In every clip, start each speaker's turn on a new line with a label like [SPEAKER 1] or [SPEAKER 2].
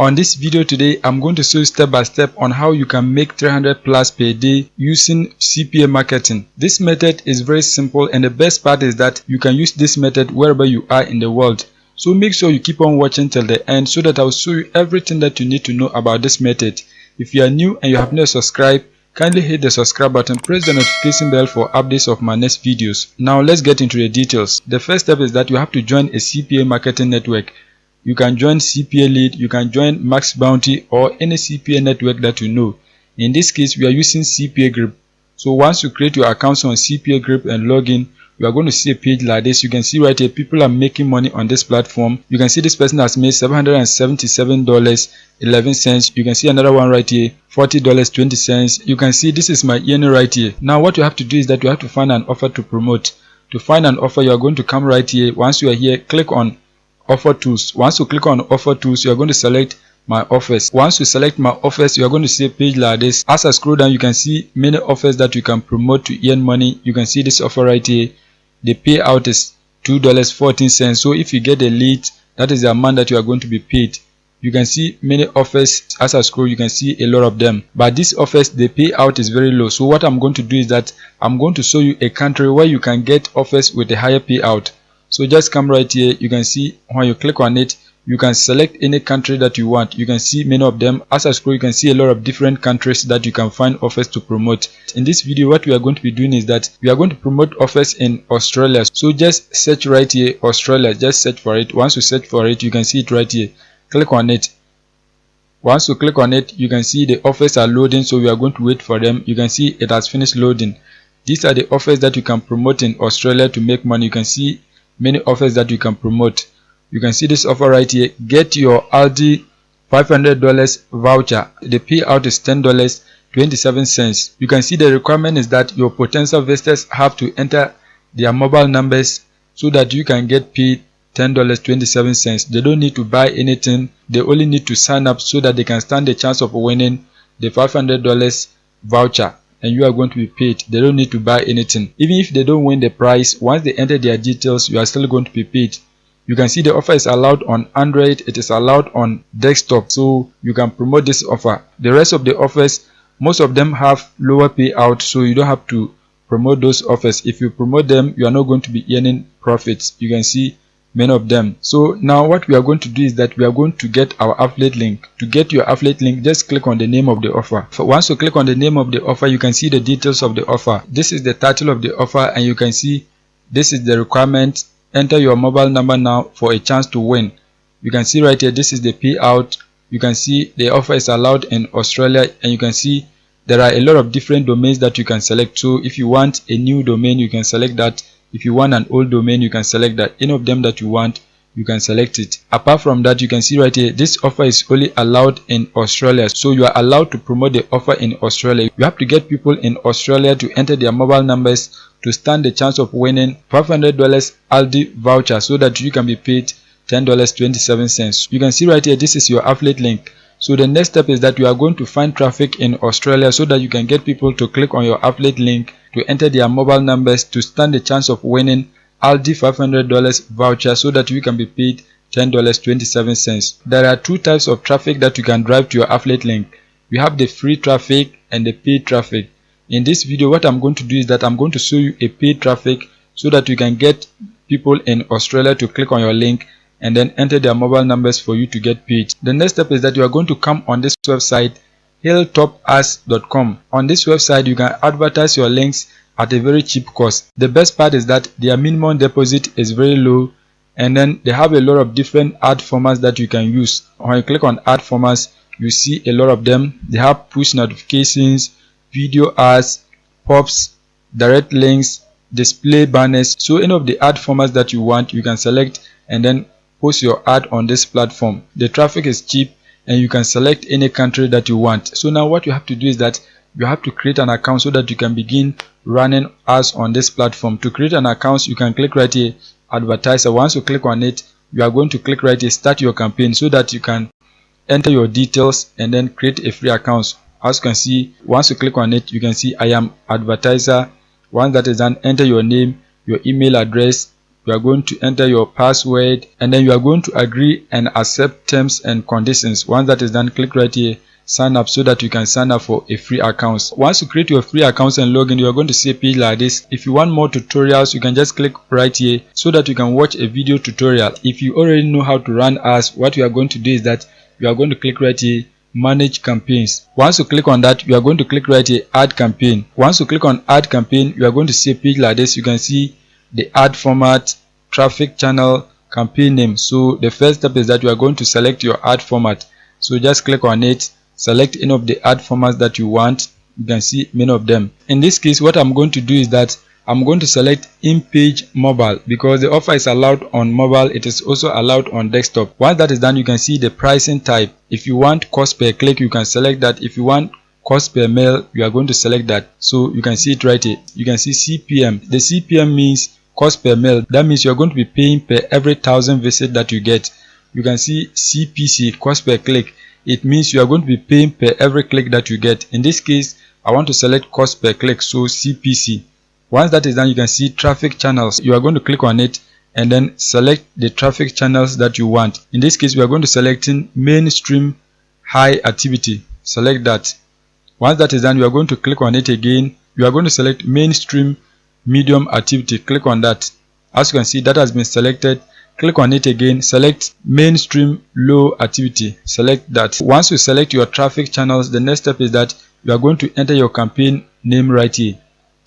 [SPEAKER 1] On this video today, I'm going to show you step by step on how you can make 300 plus per day using CPA marketing. This method is very simple, and the best part is that you can use this method wherever you are in the world. So make sure you keep on watching till the end so that I'll show you everything that you need to know about this method. If you are new and you have not subscribed, kindly hit the subscribe button, press the notification bell for updates of my next videos. Now let's get into the details. The first step is that you have to join a CPA marketing network. You can join CPA Lead, you can join Max Bounty, or any CPA network that you know. In this case, we are using CPA Group. So once you create your accounts on CPA Group and log in, you are going to see a page like this. You can see right here, people are making money on this platform. You can see this person has made $777.11. You can see another one right here, $40.20. You can see this is my earning right here. Now what you have to do is that you have to find an offer to promote. To find an offer, you are going to come right here. Once you are here, click on Offer Tools. Once you click on Offer Tools, you are going to select My Offers. Once you select My Offers, you are going to see a page like this. As I scroll down, you can see many offers that you can promote to earn money. You can see this offer right here. The payout is $2.14. So if you get a lead, that is the amount that you are going to be paid. You can see many offers. As I scroll, you can see a lot of them. But these offers, the payout is very low. So what I'm going to do is that I'm going to show you a country where you can get offers with a higher payout. So just come right here. You can see when you click on it, you can select any country that you want. You can see many of them. As I scroll, you can see a lot of different countries that you can find offers to promote. In this video, what we are going to be doing is that we are going to promote offers in Australia. So just search right here, Australia. Just search for it. Once you search for it, you can see it right here. Click on it. Once you click on it, you can see the offers are loading. So we are going to wait for them. You can see it has finished loading. These are the offers that you can promote in Australia to make money. You can see many offers that you can promote. You can see this offer right here. Get your Aldi $500 voucher. The payout is $10.27. You can see the requirement is that your potential visitors have to enter their mobile numbers so that you can get paid $10.27. They don't need to buy anything. They only need to sign up so that they can stand the chance of winning the $500 voucher, and you are going to be paid. They don't need to buy anything. Even if they don't win the prize, once they enter their details, you are still going to be paid. You can see the offer is allowed on Android, it is allowed on desktop, so you can promote this offer. The rest of the offers, most of them have lower payout, so you don't have to promote those offers. If you promote them, you are not going to be earning profits. You can see many of them. So now what we are going to do is that we are going to get our affiliate link. To get your affiliate link, just click on the name of the offer. Once you click on the name of the offer, you can see the details of the offer. This is the title of the offer, and you can see this is the requirement. Enter your mobile number now for a chance to win. You can see right here, this is the payout. You can see the offer is allowed in Australia, and you can see there are a lot of different domains that you can select. So if you want a new domain, you can select that. If you want an old domain, you can select that. Any of them that you want, you can select it. Apart from that, you can see right here, this offer is only allowed in Australia. So you are allowed to promote the offer in Australia. You have to get people in Australia to enter their mobile numbers to stand the chance of winning $500 Aldi voucher so that you can be paid $10.27. You can see right here, this is your affiliate link. So the next step is that you are going to find traffic in Australia so that you can get people to click on your affiliate link to enter their mobile numbers to stand the chance of winning Aldi $500 voucher so that you can be paid $10.27. There are two types of traffic that you can drive to your affiliate link. You have the free traffic and the paid traffic. In this video, what I'm going to do is that I'm going to show you a paid traffic so that you can get people in Australia to click on your link and then enter their mobile numbers for you to get paid. The next step is that you are going to come on this website, hilltopads.com. On this website, you can advertise your links at a very cheap cost. The best part is that their minimum deposit is very low, and then they have a lot of different ad formats that you can use. When you click on ad formats, you see a lot of them. They have push notifications, video ads, pops, direct links, display banners. So any of the ad formats that you want, you can select and then post your ad on this platform. The traffic is cheap, and you can select any country that you want. So now what you have to do is that you have to create an account so that you can begin running ads on this platform. To create an account, you can click right here, advertiser. Once you click on it, you are going to click right here, start your campaign, so that you can enter your details and then create a free account. As you can see, once you click on it, you can see I am advertiser. Once that is done, enter your name, your email address, You are going to enter your password, and then you are going to agree and accept terms and conditions. Once that is done, click right here, sign up, so that you can sign up for a free account. Once you create your free account and log in, you are going to see a page like this. If you want more tutorials, you can just click right here so that you can watch a video tutorial. If you already know how to run ads, what you are going to do is that you are going to click right here, manage campaigns. Once you click on that, you are going to click right here, add campaign. Once you click on add campaign, you are going to see a page like this. You can see the ad format, traffic channel, campaign name. So the first step is that you are going to select your ad format. So just click on it, select any of the ad formats that you want. You can see many of them. In this case, what I'm going to do is that I'm going to select in-page mobile, because the offer is allowed on mobile. It is also allowed on desktop. Once that is done, you can see the pricing type. If you want cost per click, you can select that. If you want cost per mail, you are going to select that. So you can see it right here. You can see CPM. The CPM means cost per mail. That means you are going to be paying per every 1,000 visits that you get. You can see CPC, cost per click. It means you are going to be paying per every click that you get. In this case, I want to select cost per click, so CPC. Once that is done, you can see traffic channels. You are going to click on it and then select the traffic channels that you want. In this case, we are going to selecting mainstream high activity. Select that. Once that is done, you are going to click on it again. You are going to select mainstream medium activity. Click on that. As you can see, that has been selected. Click on it again. Select mainstream low activity. Select that. Once you select your traffic channels, the next step is that you are going to enter your campaign name right here.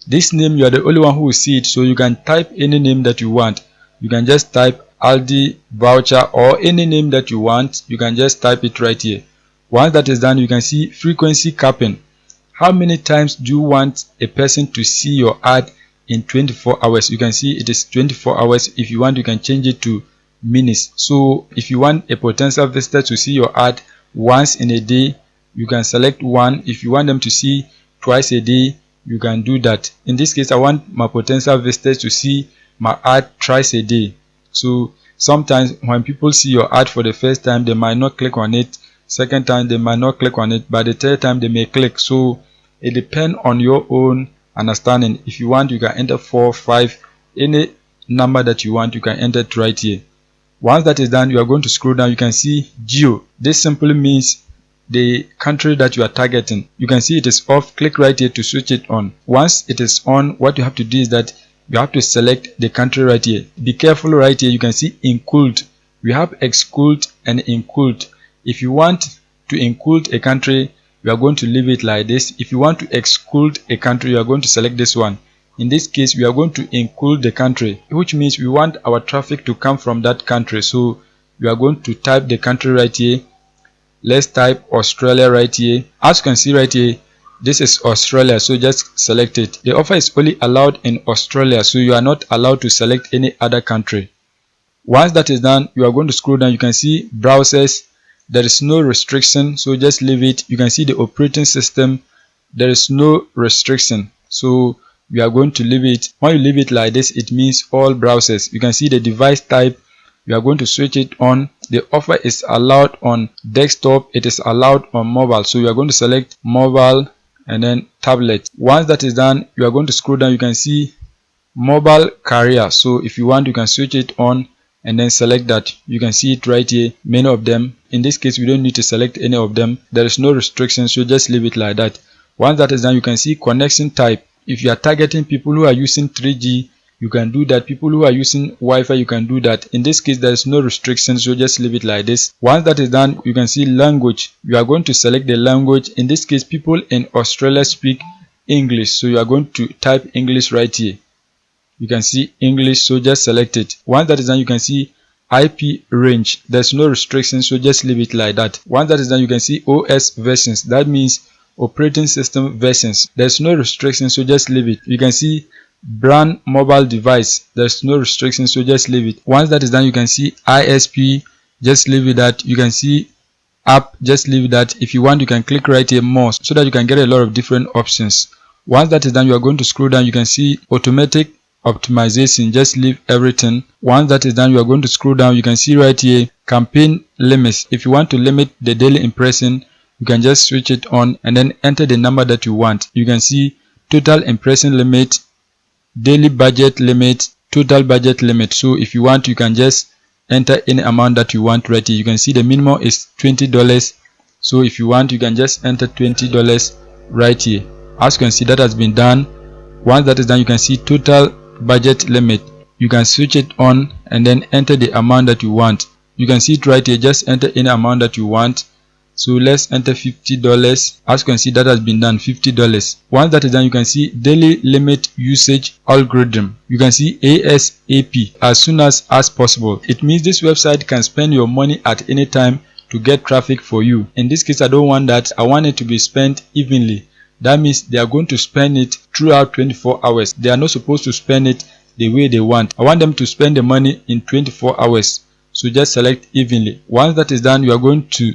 [SPEAKER 1] This name, you are the only one who will see it, so you can type any name that you want. You can just type Aldi voucher or any name that you want. You can just type it right here. Once that is done, you can see frequency capping. How many times do you want a person to see your ad in 24 hours? You can see it is 24 hours. If you want, you can change it to minutes. So if you want a potential visitor to see your ad once in a day, you can select one. If you want them to see twice a day, you can do that. In this case, I want my potential visitors to see my ad twice a day. So sometimes when people see your ad for the first time, they might not click on it. Second time, they might not click on it. By the third time, they may click. So it depends on your own understanding. If you want, you can enter 4, 5, any number that you want, you can enter it right here. Once that is done, you are going to scroll down. You can see geo. This simply means the country that you are targeting. You can see it is off. Click right here to switch it on. Once it is on, what you have to do is that you have to select the country right here. Be careful right here. You can see include. We have exclude and include. If you want to include a country, you are going to leave it like this. If you want to exclude a country, you are going to select this one. In this case, we are going to include the country, which means we want our traffic to come from that country. So you are going to type the country right here. Let's type Australia right here. As you can see right here, this is Australia, so just select it. The offer is only allowed in Australia, so you are not allowed to select any other country. Once that is done, you are going to scroll down. You can see browsers. There is no restriction, so just leave it. You can see the operating system. There is no restriction, so we are going to leave it. When you leave it like this, it means all browsers. You can see the device type. You are going to switch it on. The offer is allowed on desktop. It is allowed on mobile. So you are going to select mobile and then tablet. Once that is done, you are going to scroll down. You can see mobile carrier. So if you want, you can switch it on and then select that. You can see it right here. Many of them. In this case, we don't need to select any of them. There is no restriction, so just leave it like that. Once that is done, you can see connection type. If you are targeting people who are using 3G, you can do that. People who are using Wi-Fi, you can do that. In this case, there is no restriction, so just leave it like this. Once that is done, you can see language. You are going to select the language. In this case, people in Australia speak English, so you are going to type English right here. You can see English, so just select it. Once that is done, you can see IP range. There's no restriction, so just leave it like that. Once that is done, you can see OS versions. That means operating system versions. There's no restriction, so just leave it. You can see brand mobile device. There's no restriction, so just leave it. Once that is done, you can see ISP. Just leave it that. You can see app. Just leave that. If you want, you can click right here more so that you can get a lot of different options. Once that is done, you are going to scroll down. You can see automatic optimization. Just leave everything. Once that is done, you are going to scroll down. You can see right here campaign limits. If you want to limit the daily impression, you can just switch it on and then enter the number that you want. You can see total impression limit, daily budget limit, total budget limit. So if you want, you can just enter any amount that you want right here. You can see the minimum is $20. So if you want, you can just enter $20 right here. As you can see, that has been done. Once that is done, you can see total budget limit. You can switch it on and then enter the amount that you want. You can see it right here. Just enter any amount that you want. So let's enter $50. As you can see, that has been done, $50. Once that is done, you can see daily limit usage algorithm. You can see ASAP, as soon as possible. It means this website can spend your money at any time to get traffic for you. In this case, I don't want that. I want it to be spent evenly. That means they are going to spend it throughout 24 hours. They are not supposed to spend it the way they want. I want them to spend the money in 24 hours. So just select evenly. Once that is done, you are going to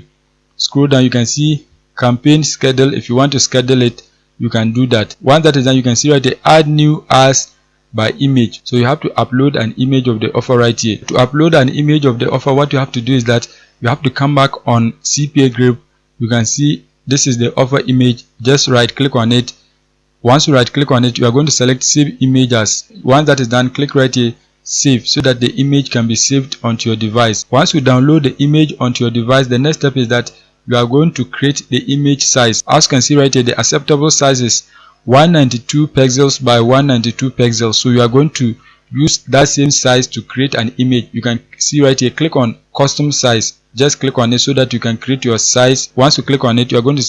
[SPEAKER 1] scroll down. You can see campaign schedule. If you want to schedule it, you can do that. Once that is done, you can see right here, add new ads by image. So you have to upload an image of the offer right here. To upload an image of the offer, what you have to do is that you have to come back on CPA group. You can see this is the offer image. Just right click on it. Once you right click on it, you are going to select save image as. Once that is done, click right here, save, so that the image can be saved onto your device. Once you download the image onto your device, the next step is that you are going to create the image size. As you can see right here, the acceptable size is 192 pixels by 192 pixels. So you are going to use that same size to create an image. You can see right here, click on custom size. Just click on it so that you can create your size. Once you click on it, you are going to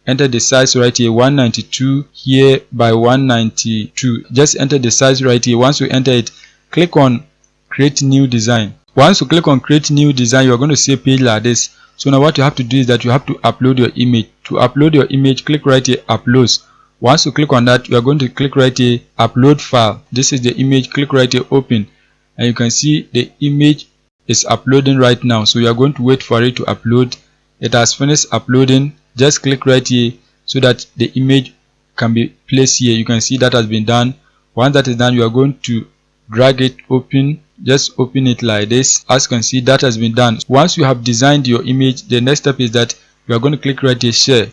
[SPEAKER 1] enter the size right here, 192 here by 192. Just enter the size right here. Once you enter it, click on create new design. Once you click on create new design, you are going to see a page like this. So now what you have to do is that you have to upload your image. To upload your image, click right here, uploads. Once you click on that, you are going to click right here, upload file. This is the image. Click right here, open, and you can see the image is uploading right now. So you are going to wait for it to upload. It has finished uploading. Just click right here so that the image can be placed here. You can see that has been done. Once that is done, you are going to drag it, open. Just open it like this. As you can see, that has been done. Once you have designed your image, the next step is that you are going to click right here, share.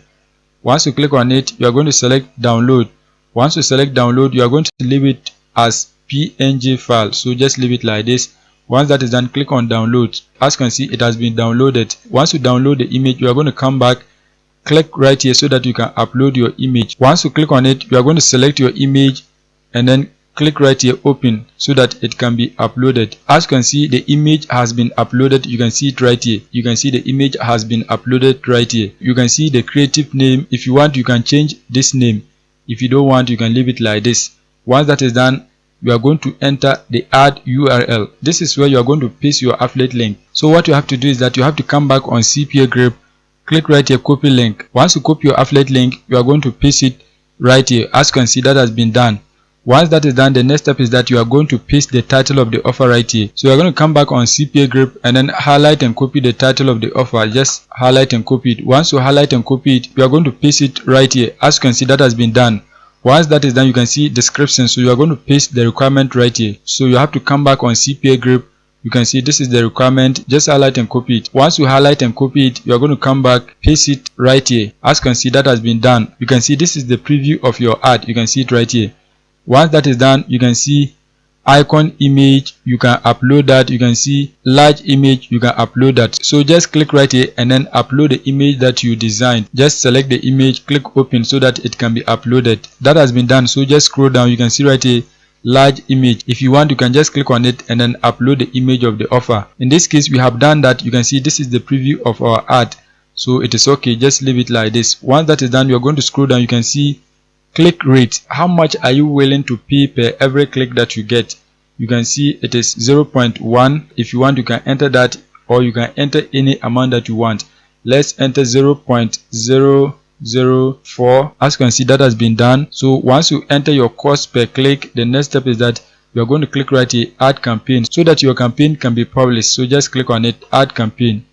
[SPEAKER 1] Once you click on it, you are going to select download. Once you select download, you are going to leave it as PNG file. So just leave it like this. Once that is done, click on download. As you can see, it has been downloaded. Once you download the image, you are going to come back, click right here so that you can upload your image. Once you click on it, you are going to select your image and then click right here, open, so that it can be uploaded. As you can see, the image has been uploaded. You can see it right here. You can see the image has been uploaded right here. You can see the creative name. If you want, you can change this name. If you don't want, you can leave it like this. Once that is done, you are going to enter the ad URL. This is where you are going to paste your affiliate link. So what you have to do is that you have to come back on CPA group, click right here, copy link. Once you copy your affiliate link, you are going to paste it right here. As you can see, that has been done. Once that is done, the next step is that you are going to paste the title of the offer right here. So you are going to come back on CPA group and then highlight and copy the title of the offer. Just highlight and copy it. Once you highlight and copy it, you are going to paste it right here. As you can see, that has been done. Once that is done, you can see description. So you are going to paste the requirement right here. So you have to come back on CPA group. You can see this is the requirement. Just highlight and copy it. Once you highlight and copy it, you are going to come back, paste it right here. As you can see, that has been done. You can see this is the preview of your ad. You can see it right here. Once that is done, you can see icon image, you can upload that. You can see large image, you can upload that. So just click right here and then upload the image that you designed. Just select the image, click open so that it can be uploaded. That has been done. So just scroll down, you can see right here large image. If you want, you can just click on it and then upload the image of the offer. In this case, we have done that. You can see this is the preview of our ad. So it is okay, just leave it like this. Once that is done, you are going to scroll down. You can see click rate. How much are you willing to pay per every click that you get? You can see it is 0.1. If you want, you can enter that, or you can enter any amount that you want. Let's enter 0.004. As you can see, that has been done. So once you enter your cost per click, the next step is that you are going to click right here, add campaign, so that your campaign can be published. So just click on it, add campaign.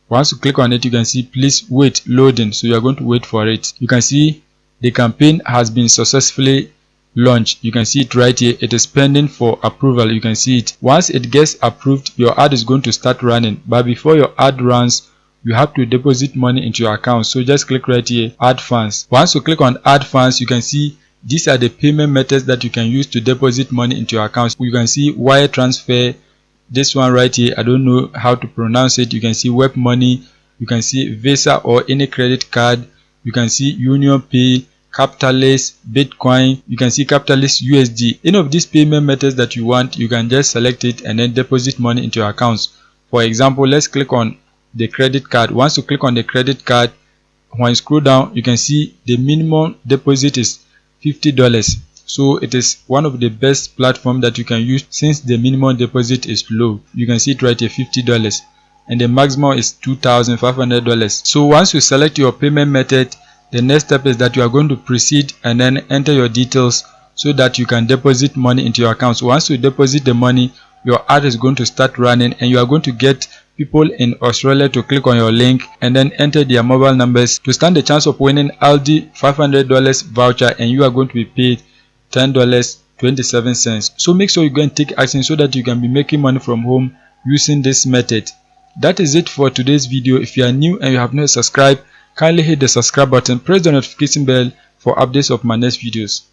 [SPEAKER 1] Once you click on it, you can see please wait, loading. So you are going to wait for it. You can see the campaign has been successfully launched. You can see it right here. It is pending for approval. You can see it. Once it gets approved, your ad is going to start running. But before your ad runs, you have to deposit money into your account. So just click right here, add funds. Once you click on add funds, you can see These are the payment methods that you can use to deposit money into your account. You can see wire transfer, this one right here, I don't know how to pronounce it. You can see web money, you can see Visa or any credit card, you can see Union Pay, Capitalist, Bitcoin, you can see Capitalist USD. Any of these payment methods that you want, you can just select it and then deposit money into your accounts. For example, let's click on the credit card. Once you click on the credit card, when you scroll down, you can see the minimum deposit is $50. So it is one of the best platforms that you can use since the minimum deposit is low. You can see it right here, $50, and the maximum is $2,500. So once you select your payment method, the next step is that you are going to proceed and then enter your details so that you can deposit money into your account. So once you deposit the money, your ad is going to start running and you are going to get people in Australia to click on your link and then enter their mobile numbers to stand the chance of winning Aldi $500 voucher, and you are going to be paid $10.27. So make sure you go and take action so that you can be making money from home using this method. That is it for today's video. If you are new and you have not subscribed, kindly hit the subscribe button, press the notification bell for updates of my next videos.